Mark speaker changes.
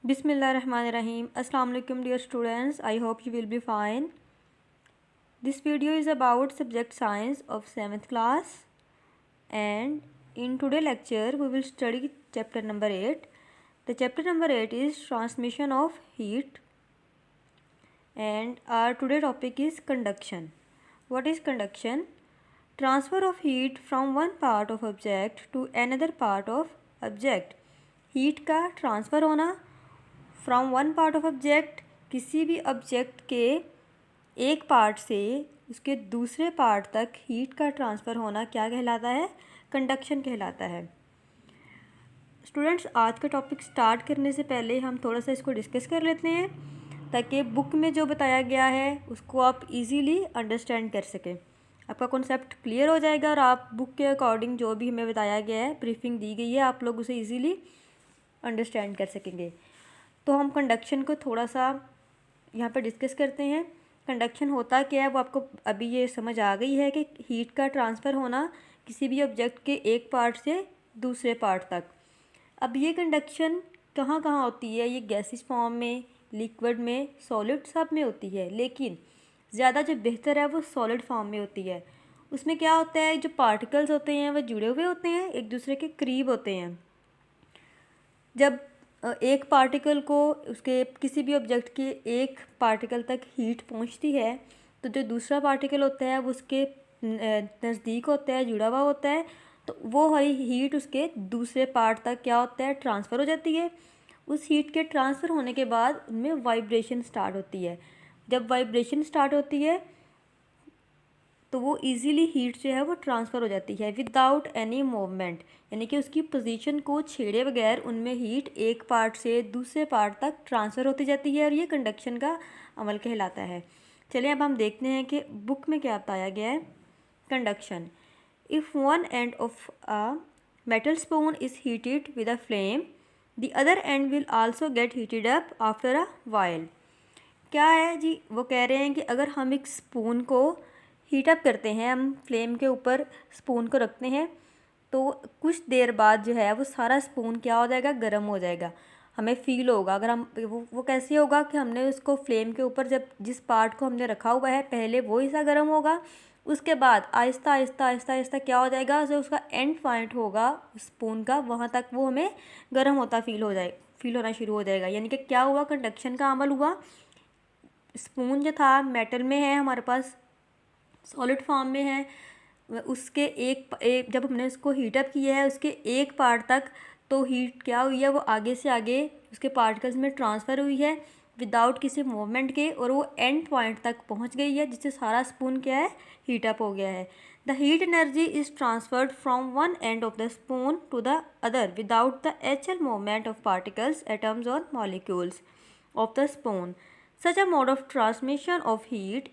Speaker 1: Bismillahirrahmanirrahim. Assalamu alaikum dear students. I hope you will be fine. This video is about subject science of 7th class, and in today's lecture we will study chapter number 8. The chapter number 8 is transmission of heat, and our today topic is conduction. What is conduction? Transfer of heat from one part of object to another part of object. Heat का transfer होना from one part of object, किसी भी object के एक part से उसके दूसरे part तक हीट का ट्रांसफ़र होना क्या कहलाता है? कंडक्शन कहलाता है। स्टूडेंट्स, आज का टॉपिक स्टार्ट करने से पहले हम थोड़ा सा इसको डिस्कस कर लेते हैं ताकि बुक में जो बताया गया है उसको आप इजीली अंडरस्टैंड कर सकें। आपका कॉन्सेप्ट क्लियर हो जाएगा और आप बुक के अकॉर्डिंग जो भी हमें बताया गया है, ब्रीफिंग दी गई है, आप लोग उसे इजीली अंडरस्टैंड कर सकेंगे। तो हम कंडक्शन को थोड़ा सा यहाँ पर डिस्कस करते हैं। कंडक्शन होता क्या है वो आपको अभी ये समझ आ गई है कि हीट का ट्रांसफ़र होना किसी भी ऑब्जेक्ट के एक पार्ट से दूसरे पार्ट तक। अब ये कंडक्शन कहाँ कहाँ होती है? ये गैसिस फॉर्म में, लिक्विड में, सॉलिड सब में होती है, लेकिन ज़्यादा जो बेहतर है वो सॉलिड फॉर्म में होती है। उसमें क्या होता है, जो पार्टिकल्स होते हैं वो जुड़े हुए होते हैं, एक दूसरे के करीब होते हैं। जब एक पार्टिकल को उसके किसी भी ऑब्जेक्ट के एक पार्टिकल तक हीट पहुंचती है तो जो दूसरा पार्टिकल होता है वो उसके नज़दीक होता है, जुड़ा हुआ होता है, तो वो हरी हीट उसके दूसरे पार्ट तक क्या होता है, ट्रांसफ़र हो जाती है। उस हीट के ट्रांसफ़र होने के बाद उनमें वाइब्रेशन स्टार्ट होती है। जब वाइब्रेशन स्टार्ट होती है तो वो इजीली हीट जो है वो ट्रांसफ़र हो जाती है विदाउट एनी मूवमेंट, यानी कि उसकी पोजीशन को छेड़े बगैर उनमें हीट एक पार्ट से दूसरे पार्ट तक ट्रांसफ़र होती जाती है और ये कंडक्शन का अमल कहलाता है। चलिए अब हम देखते हैं कि बुक में क्या बताया गया है। Conduction: if one end of a metal spoon is heated with a flame, the other and will also get heated up after a while. क्या है जी? वो कह रहे हैं कि अगर हम एक स्पून को हीट अप करते हैं, हम फ्लेम के ऊपर स्पून को रखते हैं, तो कुछ देर बाद जो है वो सारा स्पून क्या हो जाएगा, गर्म हो जाएगा। हमें फील होगा अगर हम वो कैसे होगा कि हमने उसको फ्लेम के ऊपर जब जिस पार्ट को हमने रखा हुआ है पहले वो हिस्सा गर्म होगा, उसके बाद आहिस्ता आहिस्ता आहिस्ता आहिस्ता क्या हो जाएगा, जो उसका एंड पॉइंट होगा स्पून का वहाँ तक वो हमें गर्म होता फील होना शुरू हो जाएगा। यानी कि क्या हुआ, कंडक्शन का अमल हुआ। स्पून जो था मेटल में है, हमारे पास सॉलिड फॉर्म में है, उसके एक जब हमने उसको हीटअप किया है उसके एक पार्ट तक, तो हीट क्या हुई है वो आगे से आगे उसके पार्टिकल्स में ट्रांसफ़र हुई है विदाउट किसी मूवमेंट के, और वो एंड पॉइंट तक पहुंच गई है जिससे सारा स्पून क्या है, हीटअप हो गया है। The heat energy is transferred from one end of the spoon to the other without the actual movement of particles, atoms और molecules of the spoon. Such a mode of transmission of heat